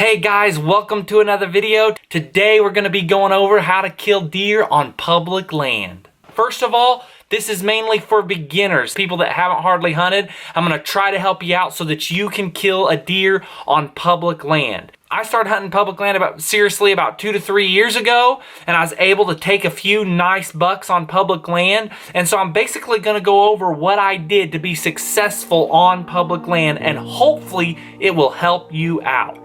Hey guys, welcome to another video. Today we're going to be going over how to kill deer on public land. First of all, this is mainly for beginners, people that haven't hardly hunted. I'm going to try to help you out so that you can kill a deer on public land. I started hunting public land about 2 to 3 years ago, and I was able to take a few nice bucks on public land. And so I'm basically going to go over what I did to be successful on public land, and hopefully it will help you out.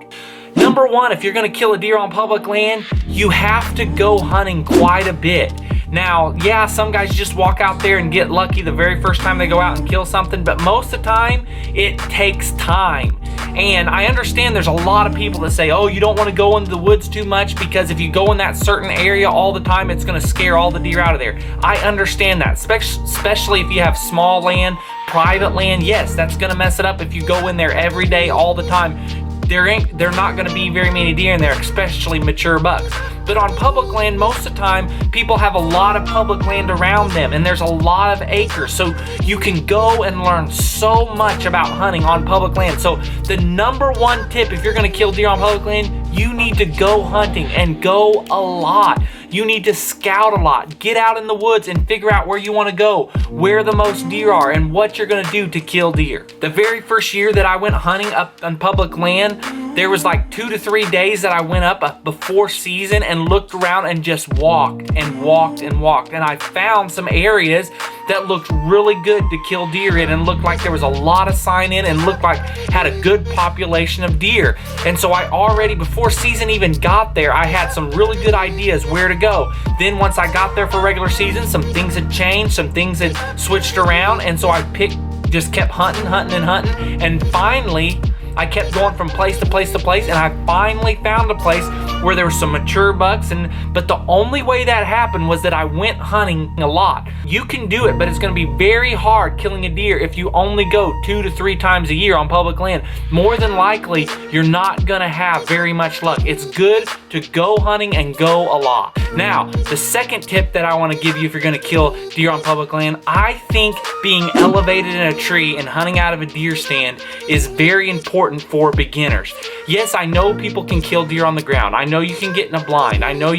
Number one, if you're going to kill a deer on public land, you have to go hunting quite a bit. Now, yeah, some guys just walk out there and get lucky the very first time they go out and kill something, but most of the time, it takes time. And I understand there's a lot of people that say, oh, you don't want to go into the woods too much because if you go in that certain area all the time, it's going to scare all the deer out of there. I understand that, especially if you have small land, private land. Yes, that's going to mess it up if you go in there every day, all the time. There not going to be very many deer in there, especially mature bucks. But on public land, most of the time, people have a lot of public land around them, and there's a lot of acres. So you can go and learn so much about hunting on public land. So the number one tip, if you're going to kill deer on public land, you need to go hunting and go a lot. You need to scout a lot. Get out in the woods and figure out where you want to go, where the most deer are, and what you're going to do to kill deer. The very first year that I went hunting up on public land, there was like 2 to 3 days that I went up before season and looked around and just walked and walked and walked. And I found some areas that looked really good to kill deer in and looked like there was a lot of sign in and looked like had a good population of deer. And so I already, before season even got there, I had some really good ideas where to go. Then once I got there for regular season, some things had changed, some things had switched around, and so I just kept hunting, and finally I kept going from place to place to place, and I finally found a place where there were some mature bucks. But the only way that happened was that I went hunting a lot. You can do it, but it's going to be very hard killing a deer if you only go 2 to 3 times a year on public land. More than likely, you're not going to have very much luck. It's good to go hunting and go a lot. Now, the second tip that I want to give you if you're going to kill deer on public land, I think being elevated in a tree and hunting out of a deer stand is very important for beginners. Yes, I know people can kill deer on the ground. I know you can get in a blind. I know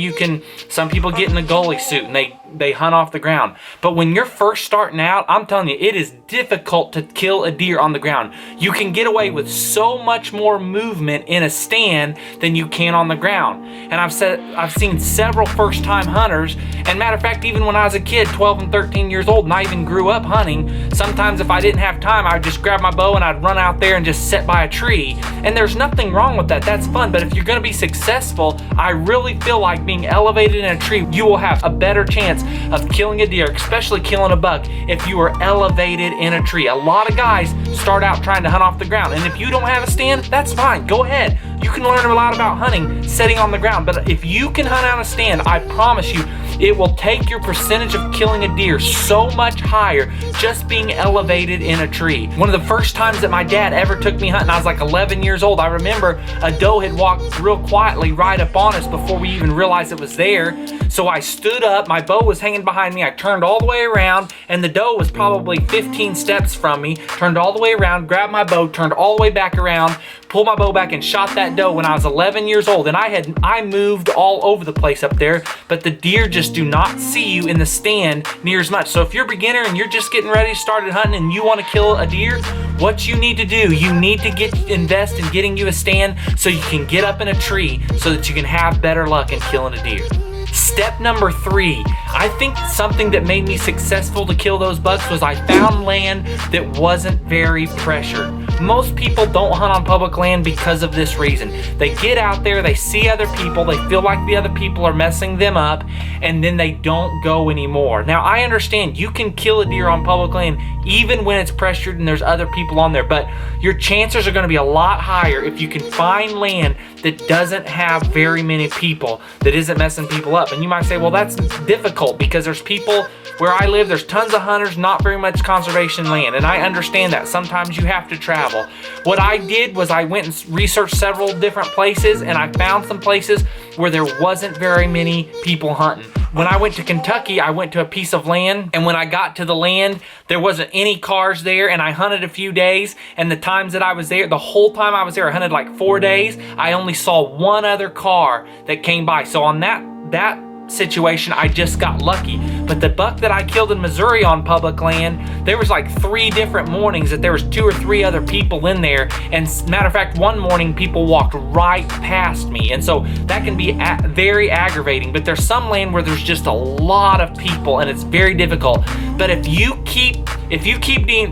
some people get in a goalie suit and they hunt off the ground. But when you're first starting out, I'm telling you, it is difficult to kill a deer on the ground. You can get away with so much more movement in a stand than you can on the ground. And I've seen several first-time hunters, and matter of fact, even when I was a kid, 12 and 13 years old, and I even grew up hunting, sometimes if I didn't have time, I'd just grab my bow and I'd run out there and just sit by a tree. And there's nothing wrong with that. That's fun. But if you're going to be successful, I really feel like being elevated in a tree, you will have a better chance of killing a deer, especially killing a buck, if you are elevated in a tree. A lot of guys start out trying to hunt off the ground, and if you don't have a stand, that's fine. Go ahead. You can learn a lot about hunting sitting on the ground, but if you can hunt on a stand, I promise you, it will take your percentage of killing a deer so much higher just being elevated in a tree. One of the first times that my dad ever took me hunting, I was like 11 years old. I remember a doe had walked real quietly right up on us before we even realized it was there. So I stood up, my bow was hanging behind me, I turned all the way around, and the doe was probably 15 steps from me, turned all the way around, grabbed my bow, turned all the way back around, pulled my bow back and shot that doe when I was 11 years old. And I moved all over the place up there, but the deer just do not see you in the stand near as much. So if you're a beginner and you're just getting ready to start hunting and you want to kill a deer, what you need to do, you need to invest in getting you a stand so you can get up in a tree so that you can have better luck in killing a deer. Step number 3, I think something that made me successful to kill those bucks was I found land that wasn't very pressured. Most people don't hunt on public land because of this reason. They get out there, they see other people, they feel like the other people are messing them up, and then they don't go anymore. Now, I understand you can kill a deer on public land even when it's pressured and there's other people on there, but your chances are going to be a lot higher if you can find land that doesn't have very many people, that isn't messing people up. And you might say, well, that's difficult because there's people where I live, there's tons of hunters, not very much conservation land, and I understand that. Sometimes you have to travel. What I did was I went and researched several different places, and I found some places where there wasn't very many people hunting. When I went to Kentucky, I went to a piece of land, and when I got to the land, there wasn't any cars there, and I hunted a few days, and the times that I was there, the whole time I was there, I hunted like 4 days, I only saw one other car that came by. So on that situation, I just got lucky. But the buck that I killed in Missouri on public land, there was like 3 different mornings that there was 2 or 3 other people in there, and matter of fact, one morning people walked right past me, and so that can be very aggravating. But there's some land where there's just a lot of people and it's very difficult. But if you keep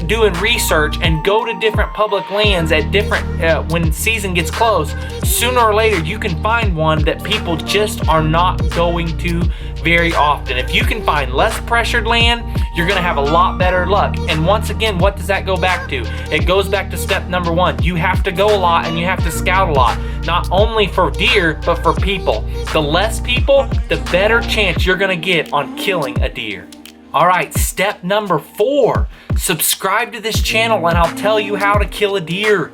doing research and go to different public lands at different when season gets close, sooner or later you can find one that people just are not going to very often. If you can find less pressured land, you're gonna have a lot better luck. And once again, what does that go back to? It goes back to step number 1. You have to go a lot and you have to scout a lot, not only for deer, but for people. The less people, the better chance you're gonna get on killing a deer. All right, step number 4, subscribe to this channel and I'll tell you how to kill a deer.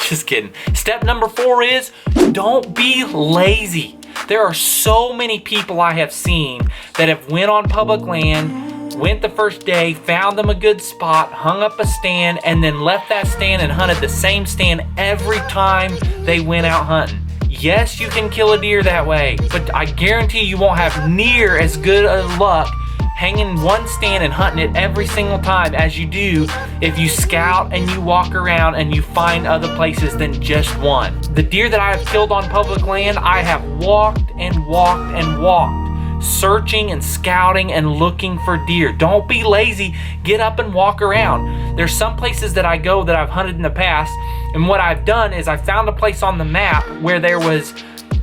Just kidding. Step number 4 is don't be lazy. There are so many people I have seen that have went on public land, went the first day, found them a good spot, hung up a stand, and then left that stand and hunted the same stand every time they went out hunting. Yes, you can kill a deer that way, but I guarantee you won't have near as good a luck hanging one stand and hunting it every single time as you do if you scout and you walk around and you find other places than just one. The deer that I have killed on public land, I have walked and walked and walked, searching and scouting and looking for deer. Don't be lazy, get up and walk around. There's some places that I go that I've hunted in the past, and what I've done is I found a place on the map where there was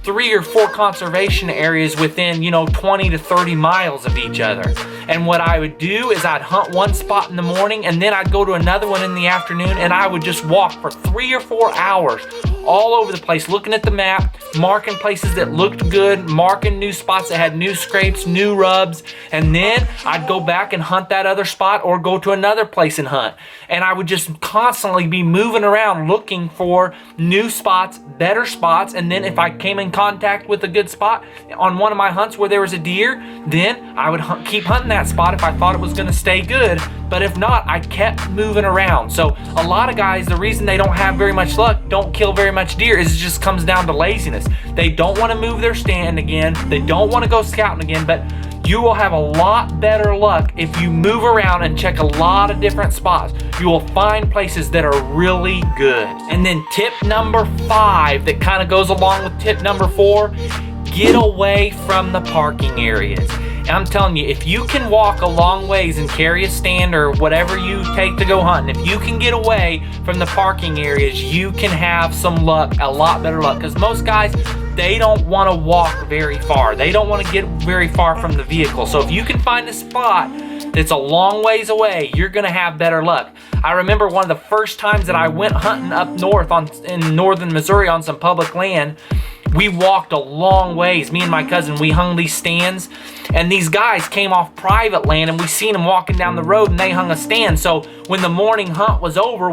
3 or 4 conservation areas within, 20 to 30 miles of each other. And what I would do is I'd hunt one spot in the morning and then I'd go to another one in the afternoon, and I would just walk for 3 or 4 hours all over the place, looking at the map, marking places that looked good, marking new spots that had new scrapes, new rubs, and then I'd go back and hunt that other spot or go to another place and hunt. And I would just constantly be moving around looking for new spots, better spots, and then if I came in contact with a good spot on one of my hunts where there was a deer, then I would keep hunting that spot if I thought it was going to stay good. But if not, I kept moving around. So a lot of guys, the reason they don't have very much luck, don't kill very much deer, is it just comes down to laziness. They don't want to move their stand again. They don't want to go scouting again, but you will have a lot better luck if you move around and check a lot of different spots. You will find places that are really good. And then tip number 5 that kind of goes along with tip number 4, get away from the parking areas. And I'm telling you, if you can walk a long ways and carry a stand or whatever you take to go hunting, if you can get away from the parking areas, you can have some luck, a lot better luck. Because most guys, they don't want to walk very far. They don't want to get very far from the vehicle. So if you can find a spot that's a long ways away, you're going to have better luck. I remember one of the first times that I went hunting up north in northern Missouri on some public land. We walked a long ways. Me and my cousin, we hung these stands, and these guys came off private land, and we seen them walking down the road, and they hung a stand. So when the morning hunt was over,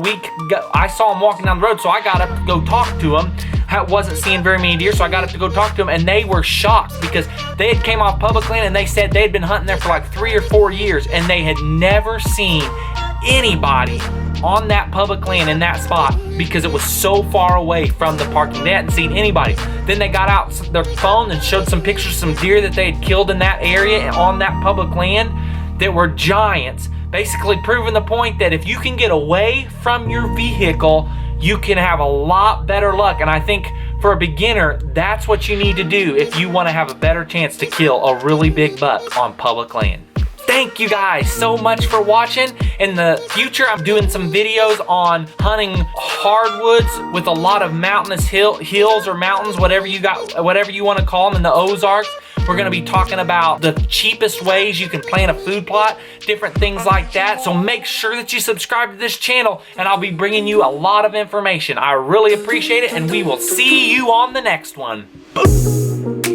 I saw them walking down the road, so I got up to go talk to them. I wasn't seeing very many deer, so I got up to go talk to them, and they were shocked because they had came off public land, and they said they had been hunting there for like 3 or 4 years, and they had never seen anybody on that public land in that spot because it was so far away from the parking. They hadn't seen anybody. Then they got out their phone and showed some pictures of some deer that they had killed in that area on that public land that were giants, basically proving the point that if you can get away from your vehicle, you can have a lot better luck. And I think for a beginner, that's what you need to do if you want to have a better chance to kill a really big buck on public land. Thank you guys so much for watching. In the future, I'm doing some videos on hunting hardwoods with a lot of mountainous hills or mountains, whatever you want to call them in the Ozarks. We're going to be talking about the cheapest ways you can plant a food plot, different things like that. So make sure that you subscribe to this channel, and I'll be bringing you a lot of information. I really appreciate it, and we will see you on the next one. Boom.